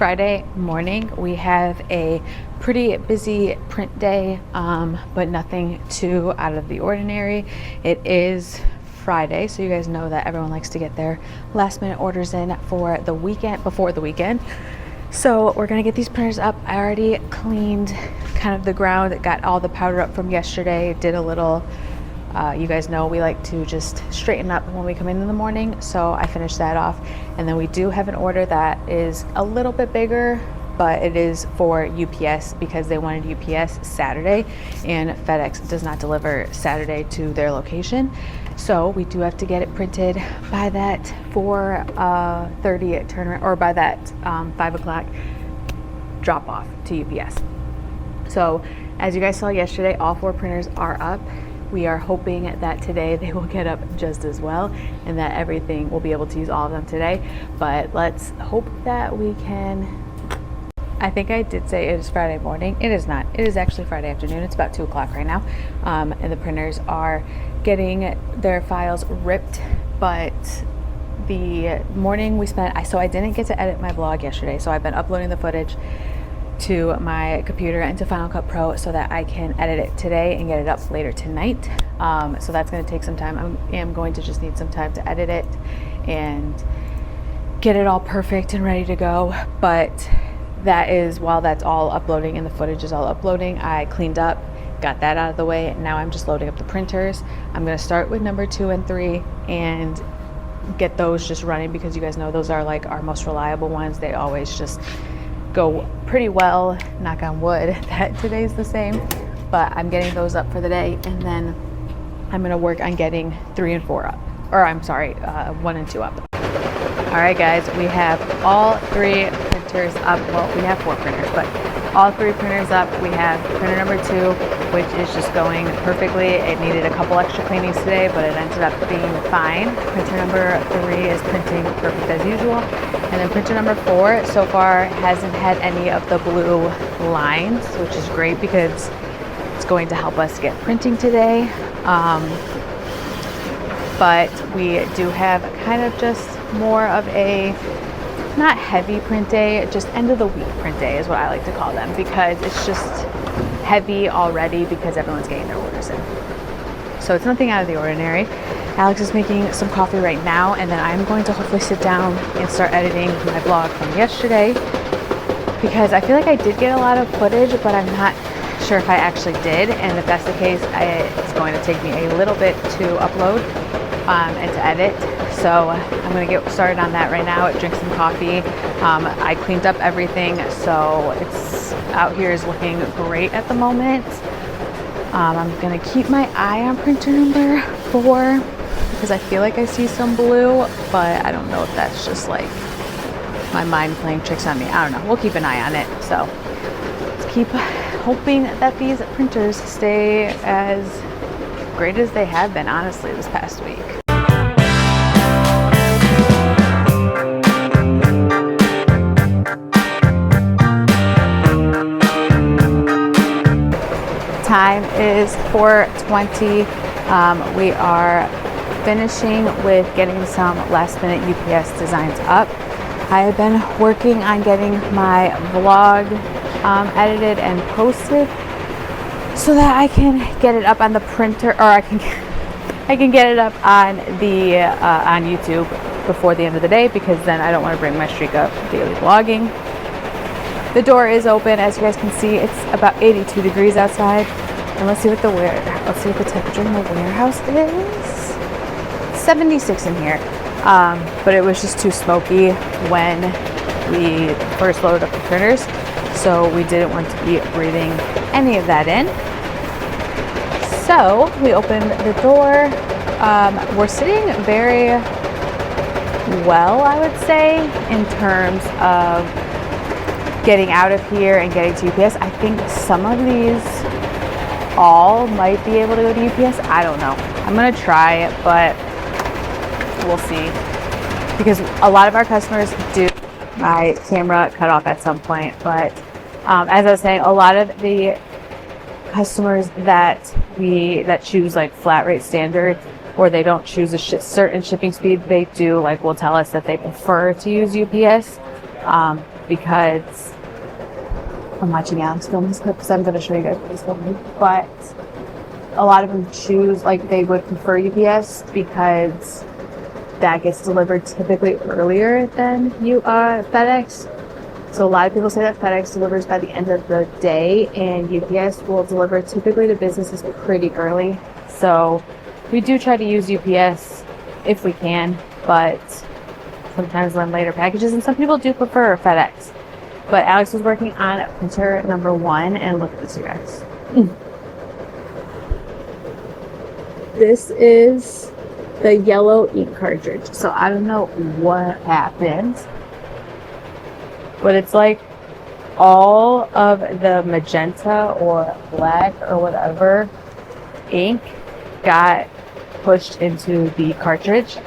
Friday morning. We have a pretty busy print day, but nothing too out of the ordinary. It is Friday, so you guys know that everyone likes to get their last minute orders in for the weekend, before the weekend. So we're gonna get these printers up. I already cleaned kind of the ground, got all the powder up from yesterday, did a little, you guys know we like to just straighten up when we come in the morning, so I finished that off. And then we do have an order that is a little bit bigger, but it is for UPS because they wanted UPS Saturday, and FedEx does not deliver Saturday to their location. So we do have to get it printed by that 4:30 turnaround, or by that 5 o'clock drop off to UPS. So as you guys saw yesterday, all 4 printers are up. We are hoping that today they will get up just as well, and that everything will be able to use all of them today. But let's hope that we can. I think I did say it is Friday morning. It is not. It is actually Friday afternoon. It's about 2 o'clock right now. And the printers are getting their files ripped. But the morning we spent, so I didn't get to edit my vlog yesterday. So I've been uploading the footage to my computer and to Final Cut Pro so that I can edit it today and get it up later tonight. So that's going to take some time. I am going to just need some time to edit it and get it all perfect and ready to go. But that is, while that's all uploading and the footage is all uploading, I cleaned up, got that out of the way. Now I'm just loading up the printers. I'm going to start with number 2 and 3 and get those just running, because you guys know those are like our most reliable ones. They always just go pretty well, knock on wood that today's the same. But I'm getting those up for the day, and then I'm going to work on getting 3 and 4 up, or I'm sorry, 1 and 2 up. All right guys, we have all 3 printers up. Well, we have 4 printers, but all 3 printers up. We have printer number 2, which is just going perfectly. It needed a couple extra cleanings today, but it ended up being fine. Printer number 3 is printing perfect as usual. And then printer number 4 so far hasn't had any of the blue lines, which is great because it's going to help us get printing today. But we do have kind of just more of a, not heavy print day, just end of the week print day is what I like to call them, because it's just heavy already because everyone's getting their orders in. So it's nothing out of the ordinary. Alex is making some coffee right now, and then I'm going to hopefully sit down and start editing my vlog from yesterday, because I feel like I did get a lot of footage, but I'm not sure if I actually did. And if that's the case, it's going to take me a little bit to upload and to edit. So I'm going to get started on that right now. Drink some coffee. I cleaned up everything, so it's out here is looking great at the moment. I'm going to keep my eye on printer number 4 because I feel like I see some blue, but I don't know if that's just like my mind playing tricks on me. I don't know. We'll keep an eye on it. So let's keep hoping that these printers stay as great as they have been, honestly, this past week. Time is 4:20. We are finishing with getting some last minute UPS designs up. I have been working on getting my vlog edited and posted so that I can get it up on the printer, or I can get it up on the on YouTube before the end of the day, because then I don't want to bring my streak up daily vlogging. The door is open, as you guys can see. It's about 82 degrees outside, and let's see what the temperature in the warehouse is. 76 in here, but it was just too smoky when we first loaded up the printers, so we didn't want to be breathing any of that in. So we opened the door. We're sitting very well, I would say, in terms of getting out of here and getting to UPS. I think some of these all might be able to go to UPS. I don't know. I'm gonna try it, but we'll see, because a lot of our customers do. My camera cut off at some point, but as I was saying, a lot of the customers that choose like flat rate standard, or they don't choose a certain shipping speed, they do will tell us that they prefer to use UPS. because I'm watching Alex film this clip because I'm going to show you guys what he's filming. But a lot of them choose, like, they would prefer UPS because that gets delivered typically earlier than FedEx. So a lot of people say that FedEx delivers by the end of the day, and UPS will deliver typically to businesses pretty early. So we do try to use UPS if we can, but sometimes when later packages, and some people do prefer FedEx. But Alex was working on printer number 1, and look at this, you guys. This is the yellow ink cartridge. So I don't know what happened, but it's like all of the magenta or black or whatever ink got pushed into the cartridge.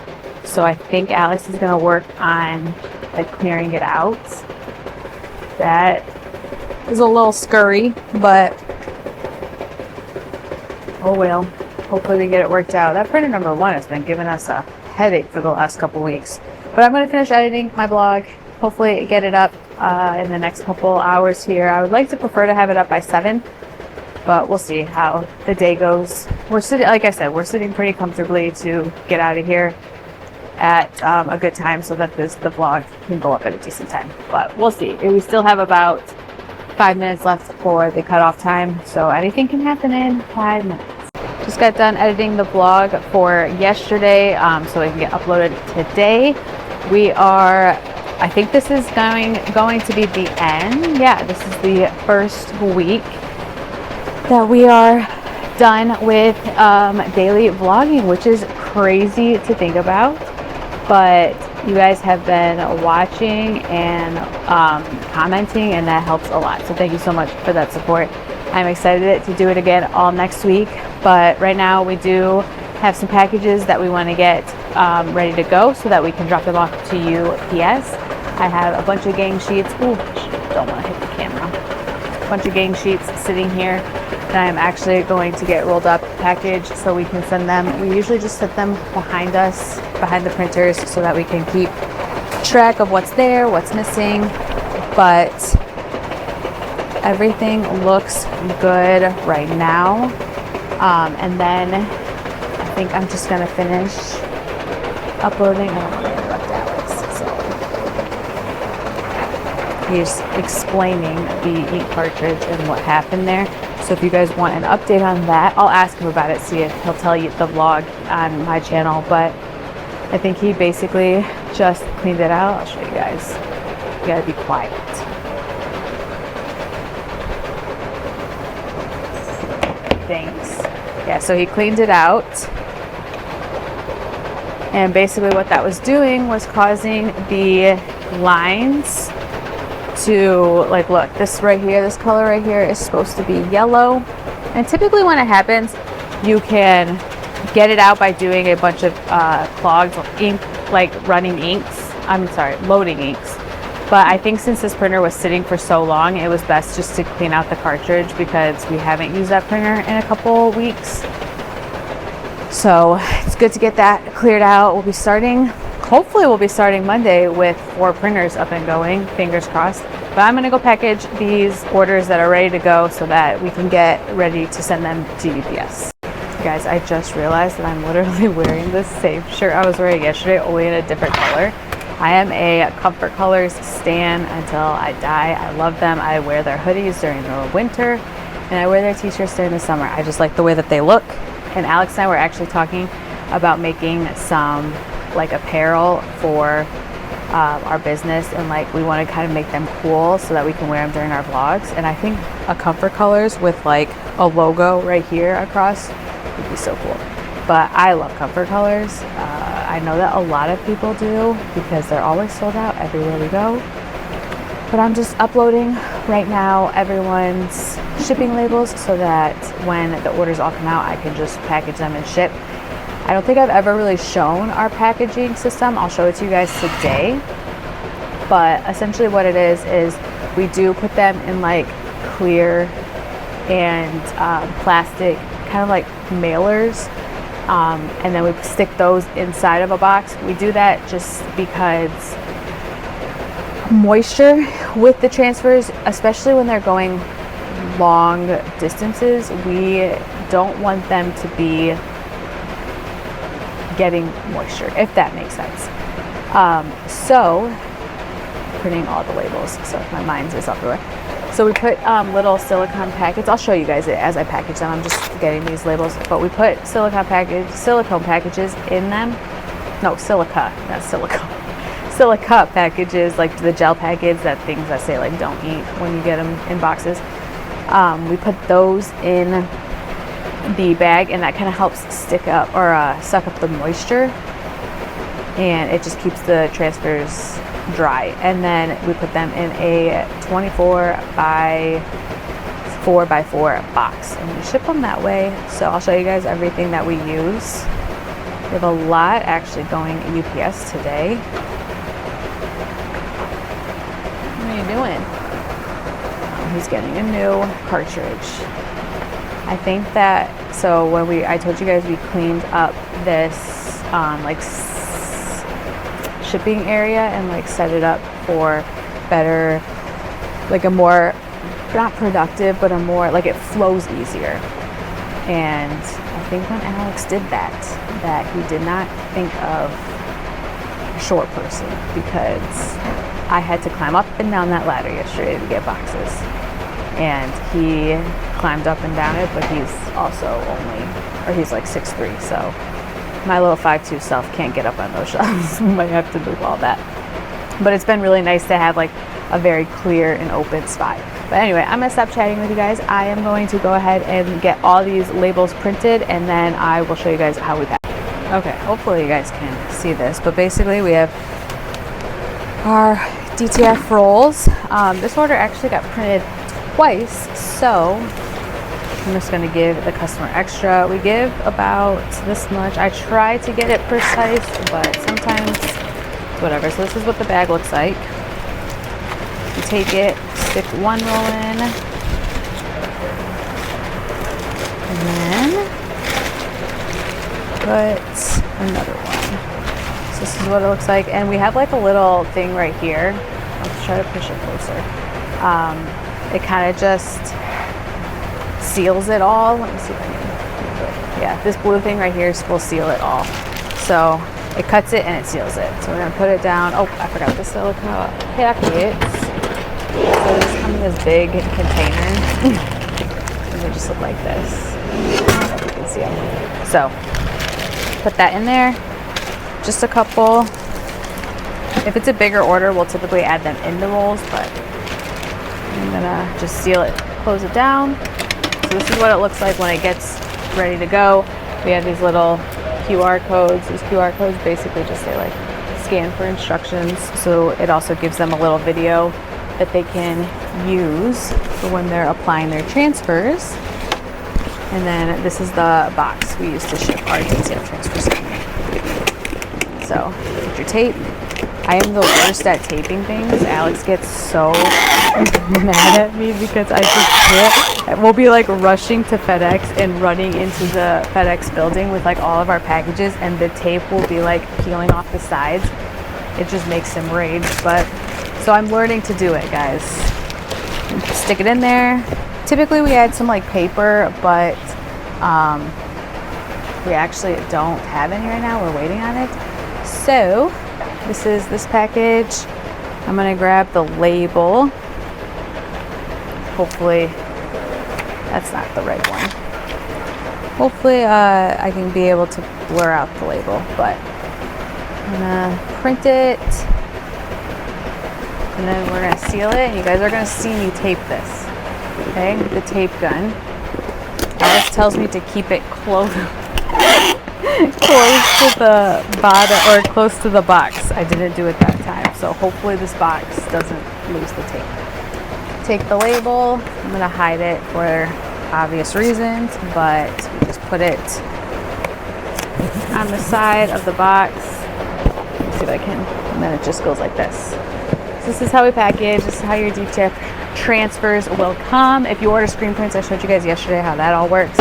So I think Alex is going to work on like clearing it out. That is a little scurry, but oh well. Hopefully we get it worked out. That printer number 1 has been giving us a headache for the last couple weeks. But I'm going to finish editing my blog. Hopefully get it up in the next couple hours here. I would like to prefer to have it up by 7, but we'll see how the day goes. We're sitting, like I said, we're sitting pretty comfortably to get out of here at a good time so that the vlog can go up at a decent time. But we'll see. We still have about 5 minutes left for the cutoff time, so anything can happen in 5 minutes. Just got done editing the vlog for yesterday, so it can get uploaded today. We are, I think this is going to be the end. Yeah, this is the first week that we are done with daily vlogging, which is crazy to think about. But you guys have been watching and commenting, and that helps a lot. So thank you so much for that support. I'm excited to do it again all next week. But right now we do have some packages that we want to get ready to go so that we can drop them off to UPS. I have a bunch of gang sheets. Ooh, don't want to hit the camera. A bunch of gang sheets sitting here that I'm actually going to get rolled up, packaged, so we can send them. We usually just set them behind us, behind the printers, so that we can keep track of what's there, what's missing. But everything looks good right now. And then I think I'm just going to finish uploading. I don't want to interrupt Alex. So he's explaining the ink cartridge and what happened there. So if you guys want an update on that, I'll ask him about it, see if he'll tell you the vlog on my channel. But I think he basically just cleaned it out. I'll show you guys. You gotta be quiet. Thanks. Yeah, so he cleaned it out. And basically what that was doing was causing the lines to, like, look, this right here, this color right here is supposed to be yellow. And typically when it happens, you can get it out by doing a bunch of clogged ink, like running inks. Loading inks. But I think since this printer was sitting for so long, it was best just to clean out the cartridge because we haven't used that printer in a couple weeks. So it's good to get that cleared out. Hopefully we'll be starting Monday with 4 printers up and going, fingers crossed. But I'm gonna go package these orders that are ready to go so that we can get ready to send them to UPS. Guys, I just realized that I'm literally wearing the same shirt I was wearing yesterday, only in a different color. I am a Comfort Colors stan until I die. I love them. I wear their hoodies during the winter, and I wear their t-shirts during the summer. I just like the way that they look. And Alex and I were actually talking about making some like apparel for our business, and like we want to kind of make them cool so that we can wear them during our vlogs. And I think a Comfort Colors with like a logo right here across would be so cool. But I love Comfort Colors. I know that a lot of people do because they're always sold out everywhere we go. But I'm just uploading right now everyone's shipping labels so that when the orders all come out, I can just package them and ship. I don't think I've ever really shown our packaging system. I'll show it to you guys today. But essentially what it is we do put them in like clear and plastic, kind of like mailers. And then we stick those inside of a box. We do that just because moisture with the transfers, especially when they're going long distances. We don't want them to be getting moisture, if that makes sense. So printing all the labels, so my mind is everywhere. So we put little silicone packets. I'll show you guys it as I package them. I'm just getting these labels, but we put silicone packages in them. No, silica, not silicone. Silica packages, like the gel packets, that things that say like don't eat when you get them in boxes. We put those in the bag, and that kind of helps stick up or suck up the moisture, and it just keeps the transfers dry. And then we put them in a 24 by 4x4 box, and we ship them that way. So I'll show you guys everything that we use. We have a lot actually going UPS today. What are you doing? He's getting a new cartridge. I think that, so when I told you guys we cleaned up this like shipping area and like set it up for better, like a more, not productive, but a more, like it flows easier. And I think when Alex did that he did not think of a short person, because I had to climb up and down that ladder yesterday to get boxes. And he climbed up and down it, but he's also he's like 6'3", so my little 5'2" self can't get up on those shelves. We might have to move all that. But it's been really nice to have like a very clear and open spot. But anyway, I'm gonna stop chatting with you guys. I am going to go ahead and get all these labels printed, and then I will show you guys how we pack. Okay, hopefully you guys can see this, but basically we have our DTF rolls. This order actually got printed twice, so I'm just going to give the customer extra. We give about this much. I try to get it precise, but sometimes it's whatever. So this is what the bag looks like. You take it, stick one roll in, and then put another one. So this is what it looks like, and we have like a little thing right here. Let's try to push it closer. It kind of just seals it all. Let me see if I can. Yeah, this blue thing right here will seal it all. So it cuts it and it seals it. So we're gonna put it down. Oh, I forgot the silica packets. So these come in this big container. And they just look like this. I don't know if you can see them. So put that in there. Just a couple. If it's a bigger order, we'll typically add them in the rolls, but I'm gonna just seal it, close it down. So this is what it looks like when it gets ready to go. We have these little QR codes. These QR codes basically just say like scan for instructions. So it also gives them a little video that they can use for when they're applying their transfers. And then this is the box we use to ship our DTF transfers. So get your tape. I am the worst at taping things. Alex gets so mad at me because I just can't. We'll be like rushing to FedEx and running into the FedEx building with like all of our packages, and the tape will be like peeling off the sides. It just makes him rage. But so I'm learning to do it, guys. Stick it in there. Typically we add some like paper, but we actually don't have any right now. We're waiting on it. So this is this package. I'm gonna grab the label. Hopefully that's not the right one. Hopefully I can be able to blur out the label, but I'm gonna print it and then we're gonna seal it, and you guys are gonna see me tape this, okay, with the tape gun. Alex tells me to keep it close to the bottom, or close to the box. I didn't do it that time, so hopefully this box doesn't lose the tape. Take the label. I'm gonna hide it for obvious reasons, but we just put it on the side of the box. Let's see if I can, and then it just goes like this. So this is how we package. This is how your DTF transfers will come. If you order screen prints, I showed you guys yesterday how that all works,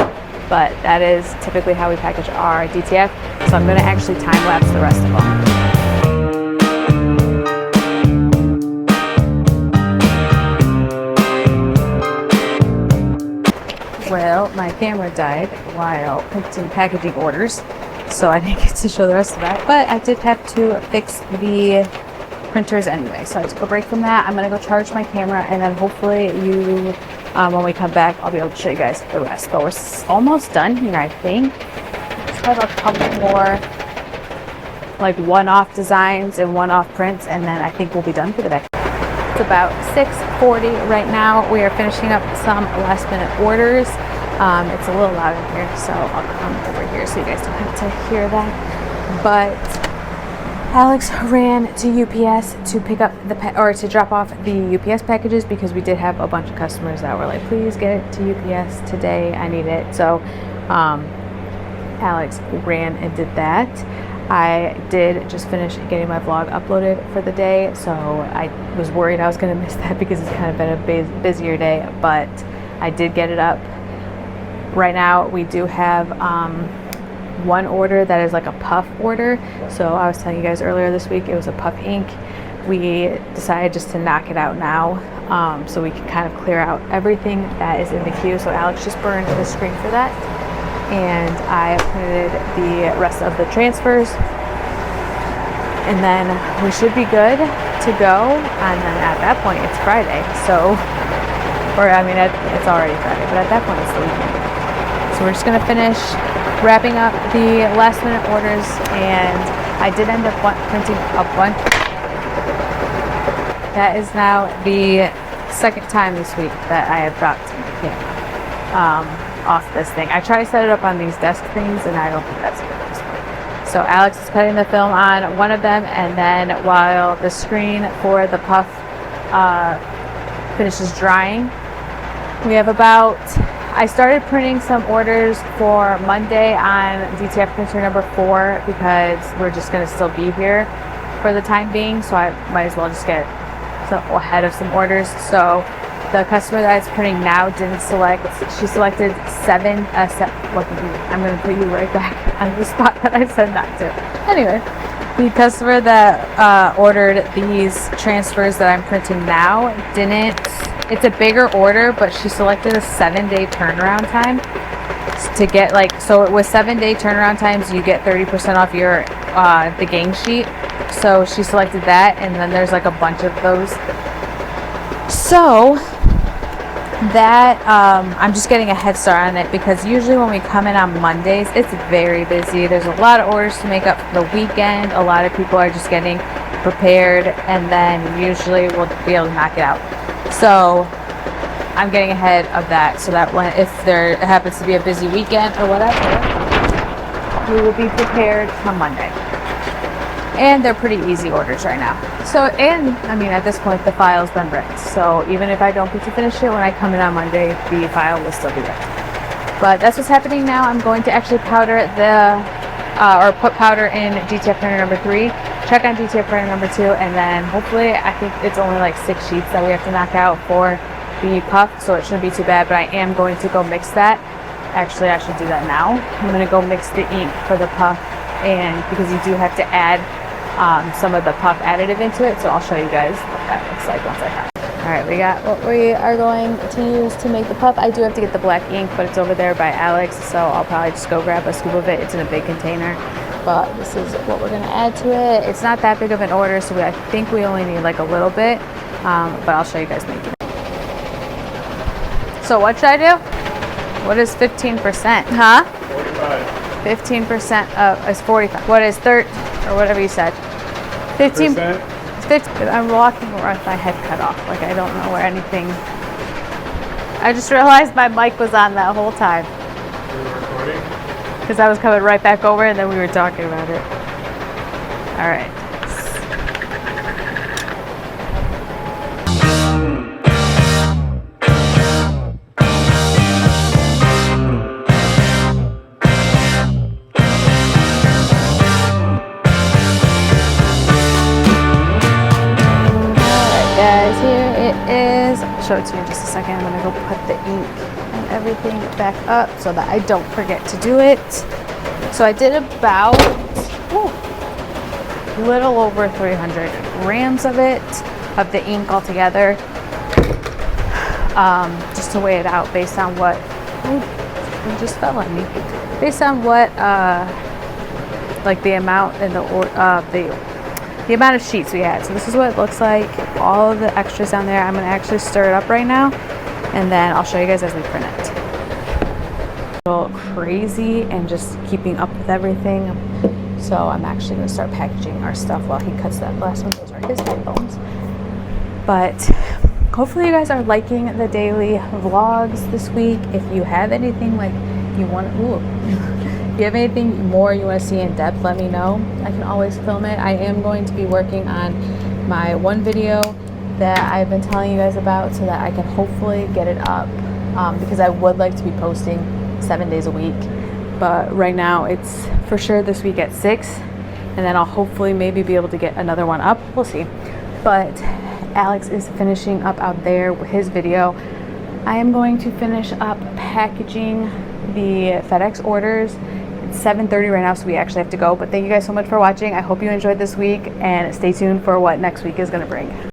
but that is typically how we package our DTF. So I'm gonna actually time lapse the rest of them. while my camera died while printing packaging orders, so I didn't get to show the rest of that. But I did have to fix the printers anyway, so I took a break from that. I'm gonna go charge my camera, and then hopefully when we come back, I'll be able to show you guys the rest. But we're almost done here, I think. Just have a couple more like one-off designs and one-off prints, and then I think we'll be done for the day. It's about 6:40 right now. We are finishing up some last-minute orders. It's a little loud in here, so I'll come over here so you guys don't have to hear that. But Alex ran to UPS to pick up to drop off the UPS packages, because we did have a bunch of customers that were like, please get it to UPS today, I need it. So Alex ran and did that. I did just finish getting my vlog uploaded for the day, so I was worried I was going to miss that because it's kind of been a busier day, but I did get it up. Right now we do have one order that is like a puff order. So I was telling you guys earlier this week it was a puff ink. We decided just to knock it out now, so we can kind of clear out everything that is in the queue. So Alex just burned the screen for that, and I printed the rest of the transfers, and then we should be good to go. And then at that point it's Friday, so, or I mean it's already Friday, but at that point it's the weekend. So we're just gonna finish wrapping up the last minute orders, and I did end up printing a bunch. That is now the second time this week that I have dropped the camera off this thing. I try to set it up on these desk things, and I don't think that's good. So Alex is putting the film on one of them, and then while the screen for the puff finishes drying, we have I started printing some orders for Monday on DTF printer number 4, because we're just going to still be here for the time being, so I might as well just get ahead of some orders. So the customer that is printing now didn't select. She selected 7. I'm going to put you right back on the spot that I said not to. Anyway, the customer that ordered these transfers that I'm printing now didn't. It's a bigger order, but she selected a 7-day turnaround time to get so with 7-day turnaround times you get 30% off your the gang sheet. So she selected that, and then there's like a bunch of those. So that I'm just getting a head start on it, because usually when we come in on Mondays it's very busy. There's a lot of orders to make up for the weekend. A lot of people are just getting prepared, and then usually we'll be able to knock it out. So I'm getting ahead of that, so that if there happens to be a busy weekend or whatever, we will be prepared come Monday. And they're pretty easy orders right now. So, and I mean, at this point the file's been ripped, so even if I don't get to finish it when I come in on Monday, the file will still be ripped. But that's what's happening now. I'm going to actually powder or put powder in DTF printer number 3, check on DTF printer number 2, and then hopefully, I think it's only like 6 sheets that we have to knock out for the puff, so it shouldn't be too bad. But I am going to go mix that. Actually, I should do that now. I'm going to go mix the ink for the puff, and because you do have to add some of the puff additive into it, so I'll show you guys what that looks like once I have. Alright, we got what we are going to use to make the puff. I do have to get the black ink, but it's over there by Alex, so I'll probably just go grab a scoop of it. It's in a big container, but this is what we're going to add to it. It's not that big of an order, so I think we only need like a little bit, but I'll show you guys making it. So what should I do? What is 15%? Huh? 45. 15% is 45. What is 30, or whatever you said? 15%? 50. I'm walking around with my head cut off. Like, I don't know where anything. I just realized my mic was on that whole time. You were recording? Because I was coming right back over, and then we were talking about it. All right. Guys, here it is. I'll show it to you in just a second. I'm gonna go put the ink and everything back up so that I don't forget to do it. So I did about little over 300 grams of it, of the ink altogether, just to weigh it out based on what It just fell on me. Based on what, like the amount and the amount of sheets we had. So this is what it looks like. All of the extras down there. I'm gonna actually stir it up right now, and then I'll show you guys as we print it. A little crazy and just keeping up with everything. So I'm actually gonna start packaging our stuff while he cuts that last one. Those are his headphones. But hopefully you guys are liking the daily vlogs this week. If you have anything like you want, if you have anything more you want to see in depth, let me know. I can always film it. I am going to be working on my one video that I've been telling you guys about so that I can hopefully get it up, because I would like to be posting 7 days a week. But right now it's for sure this week at 6, and then I'll hopefully maybe be able to get another one up. We'll see. But Alex is finishing up out there with his video. I am going to finish up packaging the FedEx orders. It's 7:30 right now, so we actually have to go. But thank you guys so much for watching. I hope you enjoyed this week, and stay tuned for what next week is going to bring.